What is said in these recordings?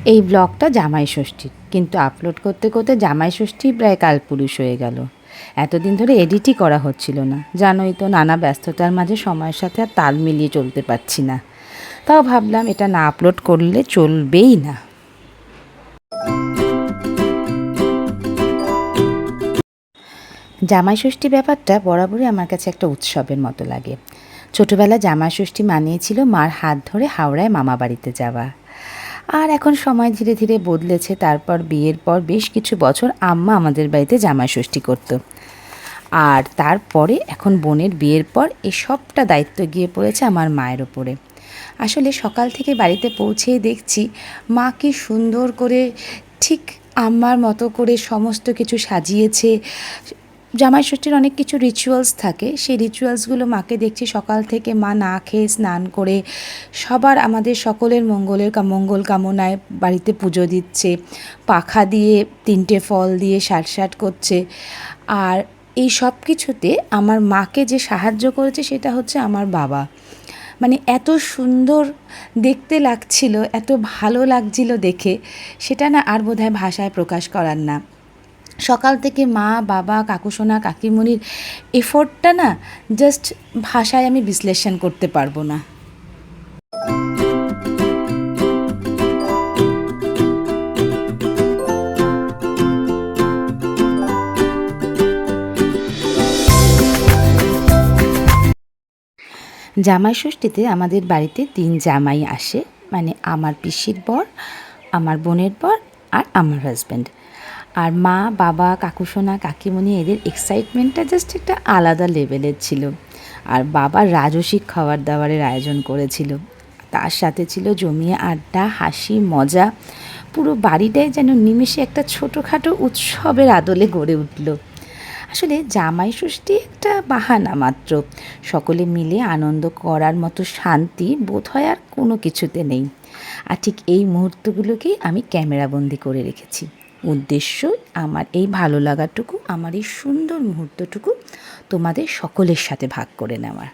এই ব্লগটা জামাই ষষ্ঠীর, কিন্তু আপলোড করতে করতে জামাই ষষ্ঠী প্রায় কালপুরুষ হয়ে গেল। এতদিন ধরে এডিটই করা হচ্ছিল না, জানোই তো, নানা ব্যস্ততার মাঝে সময়ের সাথে আর তাল মিলিয়ে চলতে পারছি না। তাও ভাবলাম এটা না আপলোড করলে চলবেই না। জামাই ষষ্ঠী ব্যাপারটা বরাবরই আমার কাছে একটা উৎসবের মতো লাগে। ছোটোবেলা জামাই ষষ্ঠী মানিয়েছিল মার হাত ধরে হাওড়ায় মামা বাড়িতে যাওয়া। আর এখন সময় ধীরে ধীরে বদলেছে। তারপর বিয়ের পর বেশ কিছু বছর আম্মা আমাদের বাড়িতে জামাই ষষ্ঠী করতো। আর তারপরে এখন বোনের বিয়ের পর এই সবটা দায়িত্ব গিয়ে পড়েছে আমার মায়ের ওপরে। আসলে সকাল থেকে বাড়িতে পৌঁছেই দেখছি মা কি সুন্দর করে ঠিক আম্মার মতো করে সমস্ত কিছু সাজিয়েছে। জামাই ষষ্ঠীর অনেক কিছু রিচুয়ালস থাকে, সেই রিচুয়ালসগুলো মাকে দেখছি সকাল থেকে মা না খেয়ে স্নান করে সবার, আমাদের সকলের মঙ্গল কামনায় বাড়িতে পুজো দিচ্ছে, পাখা দিয়ে 3টে ফল দিয়ে সাট করছে। আর এই সব কিছুতে আমার মাকে যে সাহায্য করেছে সেটা হচ্ছে আমার বাবা। মানে এত সুন্দর দেখতে লাগছিল, এত ভালো লাগছিল দেখে, সেটা না আর বোধহয় ভাষায় প্রকাশ করার না। সকাল থেকে মা, বাবা, কাকুসোনা, কাকিমুনির এফোর্টটা না জাস্ট ভাষায় আমি বিশ্লেষণ করতে পারবো না। জামাই ষষ্ঠীতে আমাদের বাড়িতে 3 জামাই আসে, মানে আমার পিসির বর, আমার বোনের বর আর আমার হাজব্যান্ড। আর মা, বাবা, কাকুসোনা, কাকিমণি এদের এক্সাইটমেন্টটা জাস্ট একটা আলাদা লেভেলের ছিল। আর বাবা রাজসিক খাবার দাবারের আয়োজন করেছিল, তার সাথে ছিল জমিয়ে আড্ডা, হাসি, মজা। পুরো বাড়িটাই যেন নিমেষে একটা ছোটোখাটো উৎসবের আদলে গড়ে উঠল। আসলে জামাই ষষ্ঠী একটা বাহানা মাত্র, সকলে মিলে আনন্দ করার মতো শান্তি বোধহয় আর কোনো কিছুতে নেই। আর ঠিক এই মুহূর্তগুলোকেই আমি ক্যামেরাবন্দি করে রেখেছি। উদ্দেশ্য আমার এই ভালো লাগাটুকু, আমার এই সুন্দর মুহূর্তটুকু তোমাদের সকলের সাথে ভাগ করে নেওয়ার।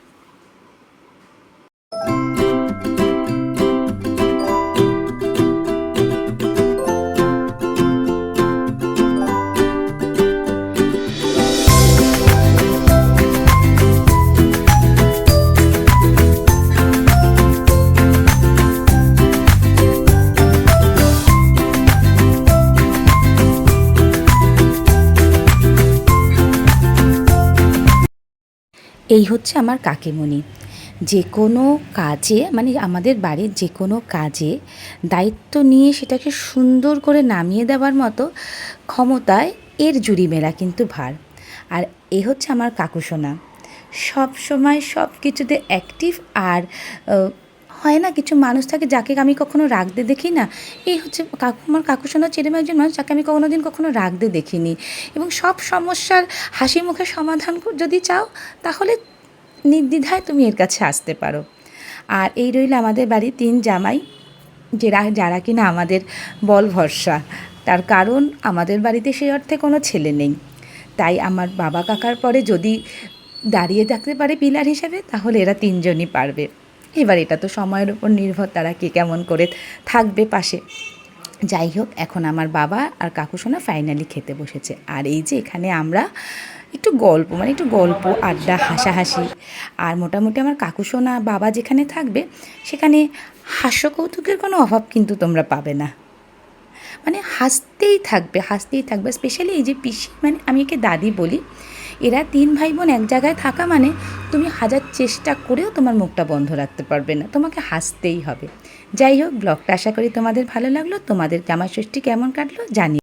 এই হচ্ছে আমার কাকিমণি। যে কোনো কাজে, মানে আমাদের বাড়ির যে কোনো কাজে দায়িত্ব নিয়ে সেটাকে সুন্দর করে নামিয়ে দেওয়ার মতো ক্ষমতায় এর জুড়ি মেলা কিন্তু ভার। আর এ হচ্ছে আমার কাকুসোনা, সব সময় সব কিছুতে অ্যাক্টিভ। আর হয় না, কিছু মানুষ থাকে যাকে আমি কখনো রাগতে দেখি না, এই হচ্ছে আমার কাকুসোনা চেরম একজন মানুষ যাকে আমি কখনো রাগতে দেখিনি। এবং সব সমস্যার হাসি মুখে সমাধান যদি চাও তাহলে নির্দ্বিধায় তুমি এর কাছে আসতে পারো। আর এই রইল আমাদের বাড়ির 3 জামাই, যারা কিনা আমাদের বল ভরসা। তার কারণ আমাদের বাড়িতে সেই অর্থে কোনো ছেলে নেই, তাই আমার বাবা কাকার পরে যদি দাঁড়িয়ে থাকতে পারে পিলার হিসেবে, তাহলে এরা 3 জনই পারবে। এবার এটা তো সময়ের উপর নির্ভর, তারা কে কেমন করে থাকবে পাশে। যাই হোক, এখন আমার বাবা আর কাকুসোনা ফাইনালি খেতে বসেছে। আর এই যে এখানে আমরা একটু গল্প আড্ডা, হাসাহাসি। আর মোটামুটি আমার কাকুসোনা বাবা যেখানে থাকবে সেখানে হাস্য কৌতুকের কোনো অভাব কিন্তু তোমরা পাবে না। মানে হাসতেই থাকবে। স্পেশালি এই যে পিসি, মানে আমি একে দাদি বলি, এরা 3 ভাই বোন এক জায়গায় থাকা মানে তুমি হাজার চেষ্টা করেও তোমার মুখটা বন্ধ রাখতে পারবে না, তোমাকে হাসতেই হবে। যাই হোক, ব্লগটা আশা করি তোমাদের ভালো লাগলো। তোমাদের জামাই ষষ্ঠী কেমন কাটলো জানি।